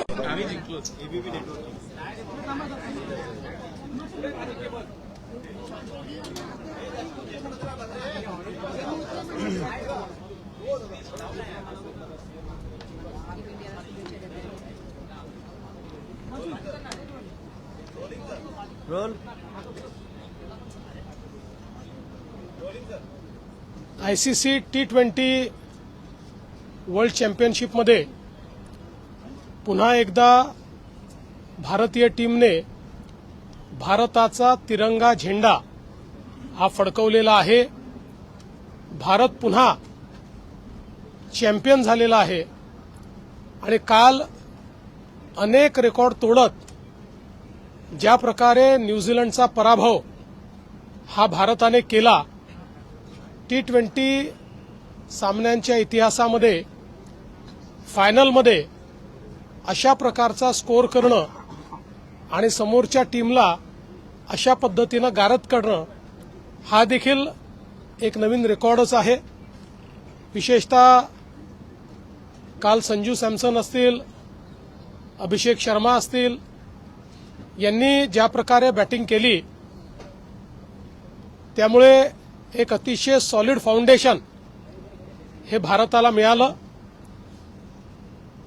आम्ही जिंकलो ABP network. रोल. ICC T20 वर्ल्ड चॅम्पियनशिपमध्ये पुन्हा एकदा भारतीय टीमने भारताचा तिरंगा झेंडा हा फडकवलेला आहे. भारत पुन्हा चॅम्पियन झालेला आहे आणि काल अनेक रेकॉर्ड तोडत ज्या प्रकारे न्यूझीलंडचा पराभव हा भारताने केला, T20 सामन्यांच्या इतिहासामध्ये फायनलमध्ये अशा प्रकारचा स्कोअर करणं आणि समोरच्या टीमला अशा पद्धतीनं गारद करणं हा देखील एक नवीन रेकॉर्डच आहे. विशेषतः काल संजू सॅमसन असतील, अभिषेक शर्मा असतील, यांनी ज्या प्रकारे बॅटिंग केली त्यामुळे एक अतिशय सॉलिड फाउंडेशन हे भारताला मिळालं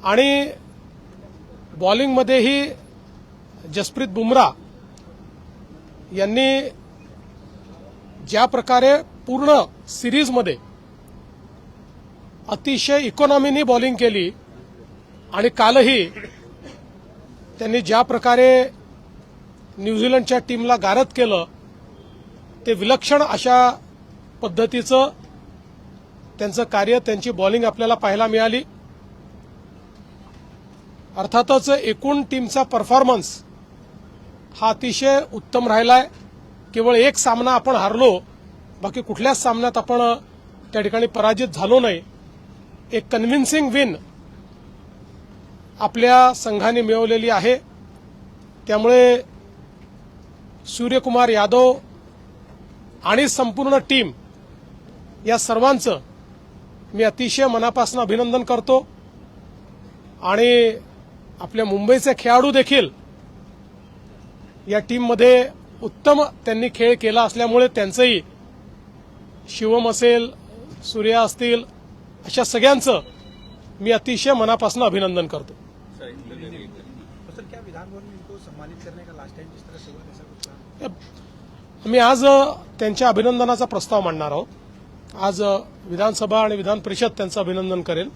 आणि बॉलिंगमध्येही जसप्रीत बुमराह यांनी ज्या प्रकारे पूर्ण सिरीजमध्ये अतिशय इकॉनॉमीनी बॉलिंग केली आणि कालही त्यांनी ज्या प्रकारे न्यूझीलंडच्या टीमला गारद केलं ते विलक्षण अशा पद्धतीचं त्यांचं कार्य, त्यांची बॉलिंग आपल्याला पाहायला मिळाली. अर्थातच एकूण टीमचा परफॉर्मन्स हा अतिशय उत्तम राहिलाय. केवळ एक सामना आपण हारलो, बाकी कुठल्याच सामन्यात आपण त्या ठिकाणी पराजित झालो नाही. एक कन्व्हिन्सिंग विन आपल्या संघाने मिळवलेली आहे. त्यामुळे सूर्यकुमार यादव आणि संपूर्ण टीम या सर्वांचं मी अतिशय मनापासून अभिनंदन करतो आणि आपल्या मुंबईचे खेळाडू देखील या टीममध्ये उत्तम त्यांनी खेळ केला असल्यामुळे त्यांचंही, शिवम असेल, सूर्या असतील, अशा सगळ्यांचं मी अतिशय मनापासून अभिनंदन करतो. सर, क्या विधान भवन में इनको सम्मानित करने का लास्ट टाइम जिस तरह से हुआ ऐसा कुछ था? मी आज त्यांच्या अभिनंदनाचा प्रस्ताव मांडणार आहोत. आज विधानसभा आणि विधान परिषद त्यांचं अभिनंदन करेल.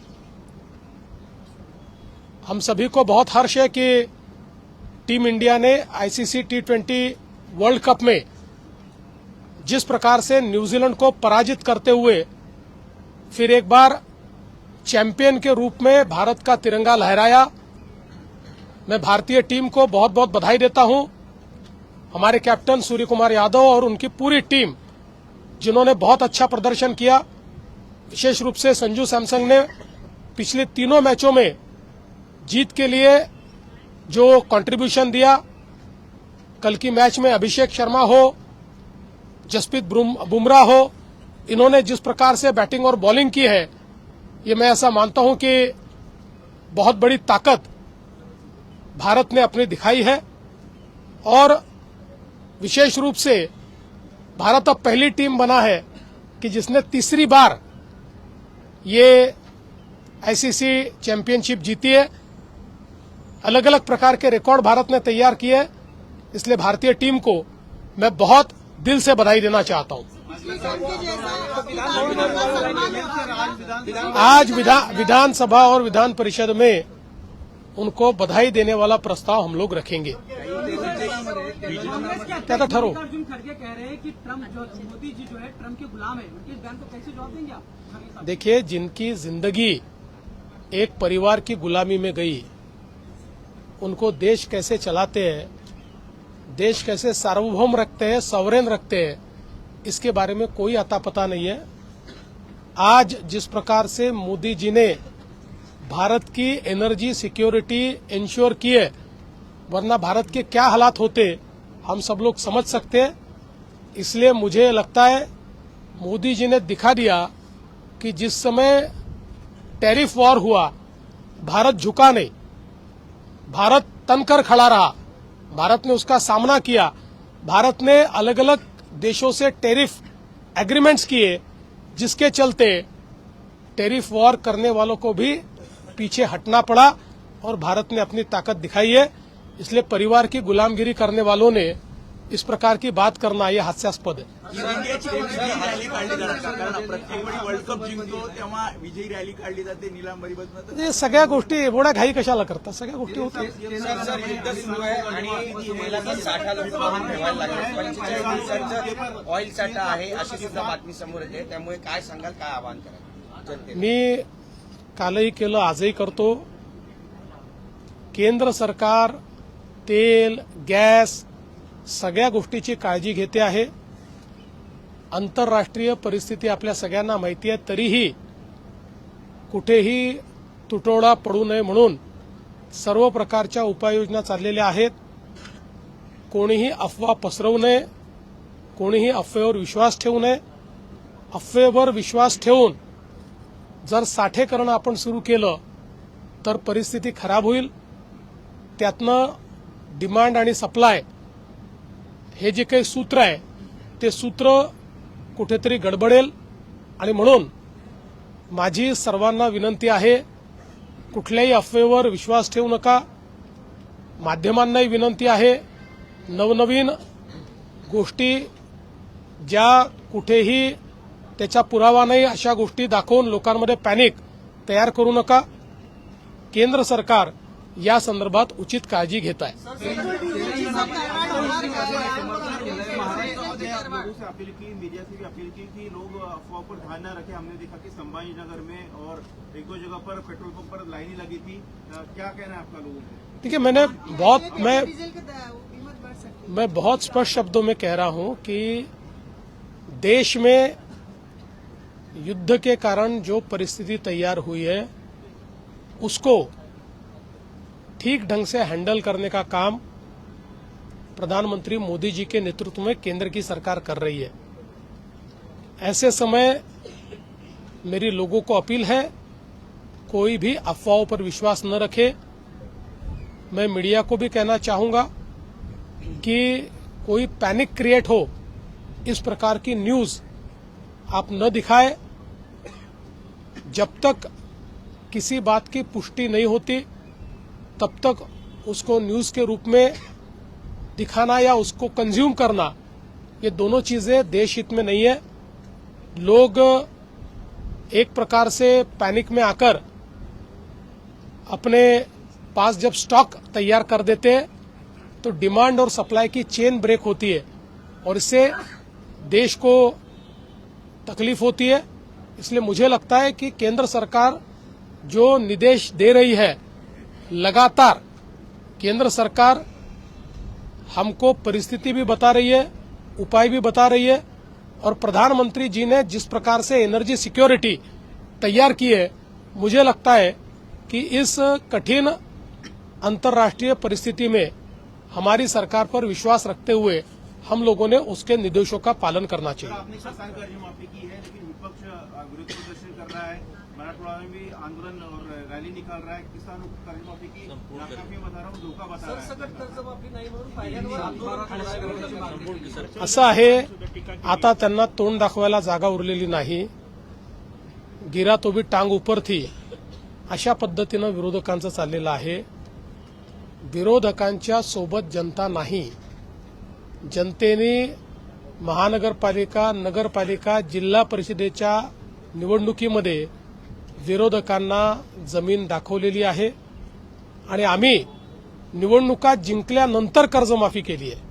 हम सभी को बहुत हर्ष है कि टीम इंडिया ने ICC T20 वर्ल्ड कप में जिस प्रकार से न्यूजीलैंड को पराजित करते हुए फिर एक बार चैंपियन के रूप में भारत का तिरंगा लहराया. मैं भारतीय टीम को बहुत बहुत बधाई देता हूं. हमारे कैप्टन सूर्यकुमार यादव और उनकी पूरी टीम जिन्होंने बहुत अच्छा प्रदर्शन किया. विशेष रूप से संजू सैमसन ने पिछले तीनों मैचों में जीत के लिए जो कंट्रीब्यूशन दिया, कल की मैच में अभिषेक शर्मा हो, जसप्रीत बुमराह हो, इन्होंने जिस प्रकार से बैटिंग और बॉलिंग की है, ये मैं ऐसा मानता हूं कि बहुत बड़ी ताकत भारत ने अपनी दिखाई है. और विशेष रूप से भारत अब पहली टीम बना है कि जिसने तीसरी बार ये ICC चैंपियनशिप जीती है. अलग अलग प्रकार के रिकॉर्ड भारत ने तैयार किए हैं, इसलिए भारतीय टीम को मैं बहुत दिल से बधाई देना चाहता हूं. आज विधानसभा और विधान परिषद में उनको बधाई देने वाला प्रस्ताव हम लोग रखेंगे. क्या था ठहरो. अर्जुन खड़गे कह रहे हैं कि ट्रम्प जो मोदी जी जो है ट्रम्प के गुलाम है, उनके इस बयान को कैसे जवाब देंगे आप? देखिए, जिनकी जिंदगी एक परिवार की गुलामी में गई, उनको देश कैसे चलाते हैं, देश कैसे सार्वभौम रखते हैं, सॉवरेन रखते हैं, इसके बारे में कोई अता पता नहीं है. आज जिस प्रकार से मोदी जी ने भारत की एनर्जी सिक्योरिटी इंश्योर की है, वरना भारत के क्या हालात होते हम सब लोग समझ सकते हैं. इसलिए मुझे लगता है मोदी जी ने दिखा दिया कि जिस समय टैरिफ वॉर हुआ, भारत झुका नहीं. भारत तनकर खड़ा रहा, भारत ने उसका सामना किया, भारत ने अलग अलग देशों से टैरिफ एग्रीमेंट्स किए, जिसके चलते टैरिफ वॉर करने वालों को भी पीछे हटना पड़ा और भारत ने अपनी ताकत दिखाई है। इसलिए परिवार की गुलामगिरी करने वालों ने इस प्रकार की बात करना यह हास्यास्पद है। इंडियाची विजयी रॅली काढली जाते कारण प्रत्येक वेळी वर्ल्ड कप जिंकतो तेव्हा विजयी रॅली काढली जाते निलांबरीबद्दल. हे सगळ्या गोष्टी एवढ्या घाई कशाला करतात, सगळ्या गोष्टी होतात. सर युद्ध सुरू आहे आणि तेलाचा साठा लोक वाहून ठेवायला लागले. 45 दिवसांचा ऑइल साठा आहे अशी सुद्धा बातमी समोर येते. त्यामुळे काय सांगाल, काय आवाहन कराल जनतेला? मी कालही केलं, आजही करतो. केंद्र सरकार तेल, गॅस सगळ्या गोष्टीची काळजी घेते आहे. आंतरराष्ट्रीय परिस्थिती आपल्या सगळ्यांना माहिती आहे, तरीही कुठेही तुटवडा पडू नये म्हणून सर्व प्रकारच्या उपाययोजना चाललेल्या आहेत. कोणीही अफवा पसरवू नये, कोणीही अफवेवर विश्वास ठेवू नये. अफवेवर विश्वास ठेवून जर साठेकरण आपण सुरू केलं तर परिस्थिती खराब होईल. त्यातनं डिमांड आणि सप्लाय हे जे काही सूत्र आहे ते सूत्र कुठेतरी गडबडेल. आणि म्हणून माझी सर्वांना विनंती आहे, कुठल्याही अफवेवर विश्वास ठेवू नका. माध्यमांनाही विनंती आहे, नवनवीन गोष्टी ज्या कुठेही त्याचा पुरावा नाही अशा गोष्टी दाखवून लोकांमध्ये पॅनिक तयार करू नका. केंद्र सरकार या संदर्भात उचित काळजी घेत आहे. लोगों से अपील की, मीडिया से भी अपील की कि लोग अफवाह पर ध्यान न रखें. हमने देखा कि संभाजी नगर में और एक दो जगह पर पेट्रोल पंप पर लाइनें लगी थी. क्या कहना है आपका लोगों को? देखिए, मैं बहुत स्पष्ट शब्दों में कह रहा हूं कि देश में युद्ध के कारण जो परिस्थिति तैयार हुई है उसको ठीक ढंग से हैंडल करने का काम प्रधानमंत्री मोदी जी के नेतृत्व में केंद्र की सरकार कर रही है. ऐसे समय मेरी लोगों को अपील है, कोई भी अफवाहों पर विश्वास न रखे. मैं मीडिया को भी कहना चाहूंगा कि कोई पैनिक क्रिएट हो इस प्रकार की न्यूज आप न दिखाए. जब तक किसी बात की पुष्टि नहीं होती तब तक उसको न्यूज के रूप में दिखाना या उसको कंज्यूम करना, ये दोनों चीजें देश हित में नहीं है. लोग एक प्रकार से पैनिक में आकर अपने पास जब स्टॉक तैयार कर देते हैं तो डिमांड और सप्लाई की चेन ब्रेक होती है और इससे देश को तकलीफ होती है. इसलिए मुझे लगता है कि केंद्र सरकार जो निर्देश दे रही है, लगातार केंद्र सरकार हमको परिस्थिति भी बता रही है, उपाय भी बता रही है और प्रधानमंत्री जी ने जिस प्रकार से एनर्जी सिक्योरिटी तैयार की है, मुझे लगता है कि इस कठिन अंतर्राष्ट्रीय परिस्थिति में हमारी सरकार पर विश्वास रखते हुए हम लोगों ने उसके निर्देशों का पालन करना चाहिए. आपने किसान कर्जमाफी की है, लेकिन विपक्ष विरोध प्रदर्शन कर रहा है. मराठवाड़ा में भी आंदोलन और रैली निकाल रहा है. किसानों को कर्जमाफी की नाकाफी बता रहा हूँ, धोखा बता रहा है. कर्जमाफी नाही म्हणून पहिल्यांदा आंदोलन असं आहे, आता त्यांना तोंड दाखवायला जागा उरलेली नाही. गिरा तो भी टांग ऊपर थी अशा पद्धतीनं विरोधकांचं चाललेलं आहे. विरोधकांच्या सोबत जनता नाही. जनतेने महानगरपालिका, नगरपालिका, जिल्हा परिषदेच्या निवडणुकीमध्ये विरोधकांना जमीन दाखवलेली आहे आणि आम्ही निवडणुका जिंकल्यानंतर कर्जमाफी केली आहे,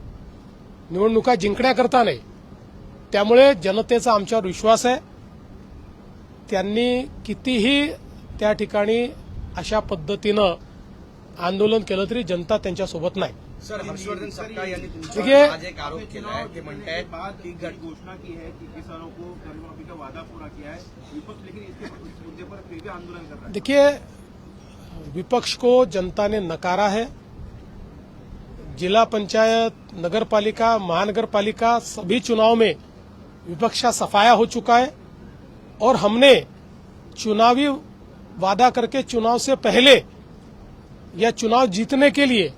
निवडणुका जिंकण्याकरता नाही. त्यामुळे जनतेचा आमच्यावर विश्वास आहे. त्यांनी कितीही त्या ठिकाणी अशा पद्धतीनं आंदोलन केलं तरी जनता त्यांच्यासोबत नाही. सर, हर्षवर्धन सपकाळ यांनी देखिए, तुमच्यावर आज एक आरोप केला आहे. ते म्हणतायत बाद की घोषणा की है कि किसानों को कर्जमाफी का वादा पूरा किया है. विपक्ष लेकिन इसके मुद्दे पर फिर भी आंदोलन कर रहा है. देखिए, विपक्ष को जनता ने नकारा है. जिला पंचायत, नगरपालिका, महानगरपालिका सभी चुनाव में विपक्ष का सफाया हो चुका है और हमने चुनावी वादा करके चुनाव से पहले या चुनाव जीतने के लिए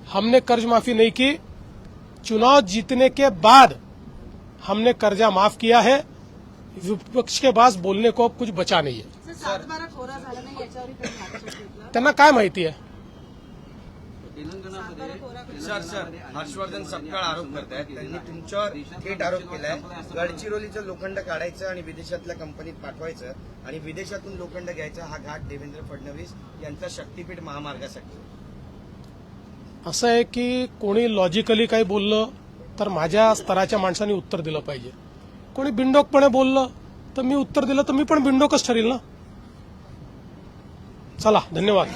हमने कर्ज माफी नहीं की। चुनाव जीतने के बाद हमने कर्जा माफ किया है। विपक्ष के पास बोलने को अब कुछ बचा नाही आहे। सात बारा कोरा झाला नाही याच्यावरही त्यांनी आक्षेप घेतला. त्यांना काय माहिती आहे? सर हर्षवर्धन सपकाळ आरोप करतायत. त्यांनी तुमच्यावर थेट आरोप केलाय. गडचिरोलीचं लोखंड काढायचं आणि विदेशातल्या कंपनीत पाठवायचं आणि विदेशातून लोखंड घ्यायचं हा घाट देवेंद्र फडणवीस यांचा शक्तीपीठ महामार्गासाठी. असं आहे की कोणी लॉजिकली काही बोललं तर माझ्या स्तराच्या माणसांनी उत्तर दिलं पाहिजे. कोणी बिनडोकपणे बोललं तर मी उत्तर दिलं तर मी पण बिनडोकच ठरेल ना. चला, धन्यवाद.